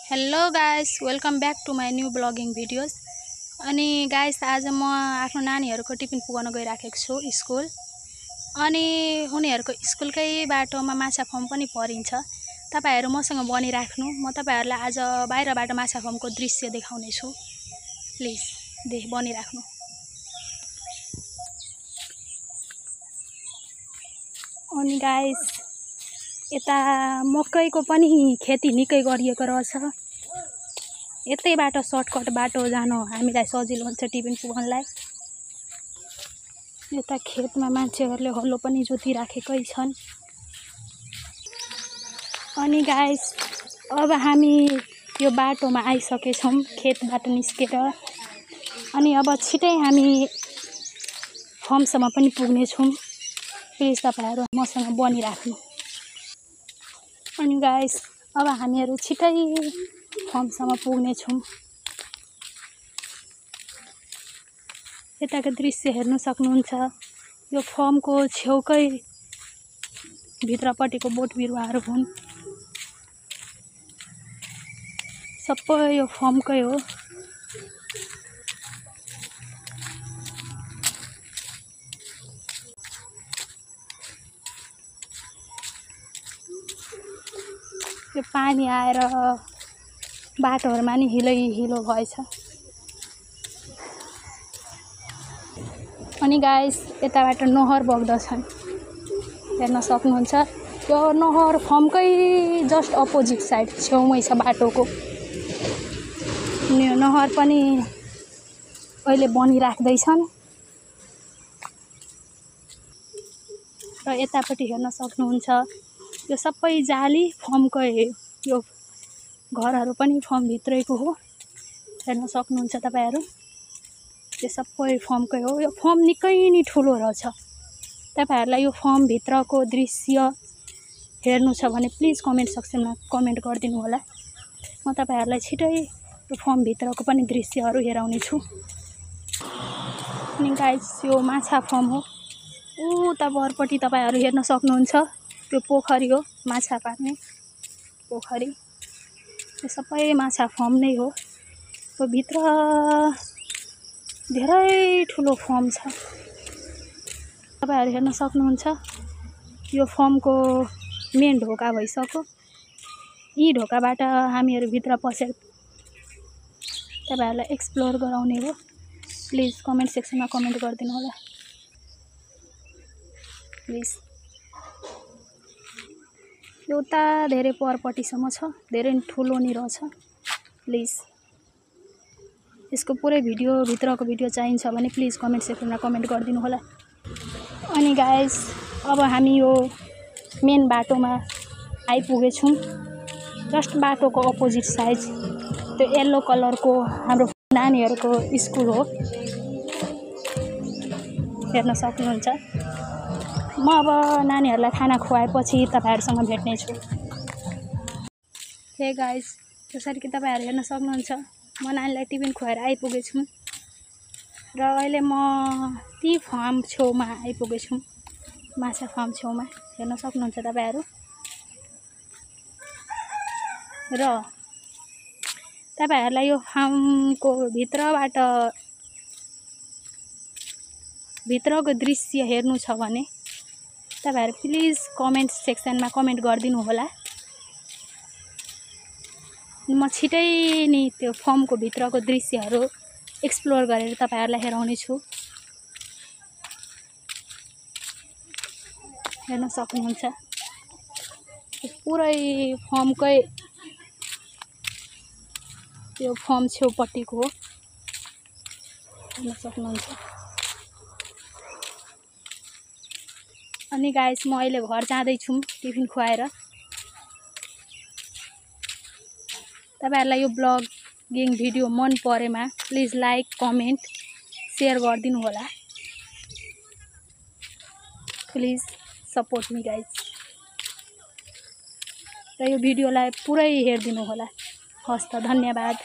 Hello guys, welcome back to my new blogging videos. अनि guys, आज म आफ्नो नानीहरुको टिफिन पुगाउन गइराखेको छु स्कुल। अनि उनीहरुको स्कुलकै बाटोमा माछा फार्म पनि परिन्छ। तपाईहरु मसँग बनिराख्नु, म तपाईहरुलाई आज बाहिरबाट माछा फार्मको दृश्य देखाउने छु। प्लिज बनिराख्नु। अनि गाइस, यता मकैको पनि खेती निकै गरिएको रहेछ। यतै बाटो सर्टकट बाटो जानु हामीलाई सजिलो हुन्छ टिफिन पुगाउनलाई। यता खेतमा मान्छेहरूले हलो पनि जोतिराखेकै छन्। अनि गाइस, अब हामी यो बाटोमा आइसकेछौँ खेतबाट निस्केर। अनि अब छिटै हामी फर्मसम्म पनि पुग्नेछौँ। प्लिज तपाईहरु मसँग बनिराख्नु। अनि गाइस, अब हामीहरु छिटै फर्मसम्म पुग्नेछौँ। यताको दृश्य हेर्न सक्नुहुन्छ। यो फर्मको छेउकै भित्रपट्टिको बोट बिरुवाहरू हुन्। सबै यो फर्मकै हो। यो पानी आएर बाटोहरुमा नि हिलो भएछ। अनि गाइस, यताबाट नहर बग्दछन्, हेर्न सक्नुहुन्छ। यो नहर फर्मकै जस्ट अपोजिट साइड छेउमै छ बाटोको। यो नहर पनि अहिले बनिराख्दैछन्। र यतापट्टि हेर्न सक्नुहुन्छ, यो सबै जाली फर्मकै। यो घरहरू पनि फर्म भित्रैको हो, हेर्न सक्नुहुन्छ तपाईहरु। यो सबै फर्मकै हो। यो फर्म निकै नै ठुलो रहेछ। तपाईहरुलाई यो फर्म भित्रको दृश्य हेर्नु छ भने प्लिज कमेन्ट सेक्सनमा कमेन्ट गरिदिनु होला। म तपाईहरुलाई छिटै यो फर्म भित्रको पनि दृश्यहरू हेराउने छु। अनि गाइस, यो माछा फर्म हो। उता बरपट्टि तपाईहरु हेर्न सक्नुहुन्छ, त्यो पोखरी हो, माछा पार्ने पोखरी। यो सबै माछा फर्म नै हो। यो भित्र धेरै ठुलो फर्म छ, तपाईहरु हेर्न सक्नुहुन्छ। यो फर्मको मेन ढोका भइसक्यो। यी ढोकाबाट हामीहरु भित्र पसेर तपाईहरुलाई एक्सप्लोर गराउने हो। प्लिज कमेन्ट सेक्सनमा कमेन्ट गरिदिनु होला। प्लिज। एउटा धेरै परपट्टिसम्म छ, धेरै ठुलो नि रहेछ। प्लिज यसको पुरै भित्रको भिडियो चाहिन्छ भने प्लिज कमेन्ट सेक्सनमा कमेन्ट गरिदिनु होला। अनि गाइस, अब हामी यो मेन बाटोमा आइपुगेछौँ। जस्ट बाटोको अपोजिट साइड त्यो येल्लो कलरको हाम्रो नानीहरुको स्कुल हो, हेर्न सक्नुहुन्छ। म अब नानीहरुलाई खाना खुवाएपछि तपाईहरुसँग भेट्ने छु। हे गाइस, जसरी कि तपाईहरु हेर्न सक्नुहुन्छ, म नानीलाई टिफिन खुवाएर आइपुगेछु। र अहिले म ती फार्म छेउमा आइपुगेछु, माछा फार्म छेउमा, हेर्न सक्नुहुन्छ तपाईहरु। र तपाईहरुलाई यो फार्मको भित्रको दृश्य हेर्नु छ भने तपाईहरु प्लिज कमेन्ट सेक्सनमा कमेन्ट गरिदिनु होला। म छिटै नै त्यो फर्मको भित्रको दृश्यहरू एक्सप्लोर गरेर तपाईहरुलाई हेराउने छु। हेर्न सक्नुहुन्छ, पुरै फर्मकै यो फर्म छेउपट्टिको हो, हेर्न सक्नुहुन्छ। अनि गाइस, म अहिले घर जाँदैछु टिफिन खुवाएर। तपाईहरुलाई यो ब्लगिङ भिडियो मन परेमा प्लिज लाइक, कमेन्ट, शेयर गरिदिनु होला। Please support me guys. र यो भिडियोलाई पुरै हेरिदिनु होला। हस्त, धन्यवाद।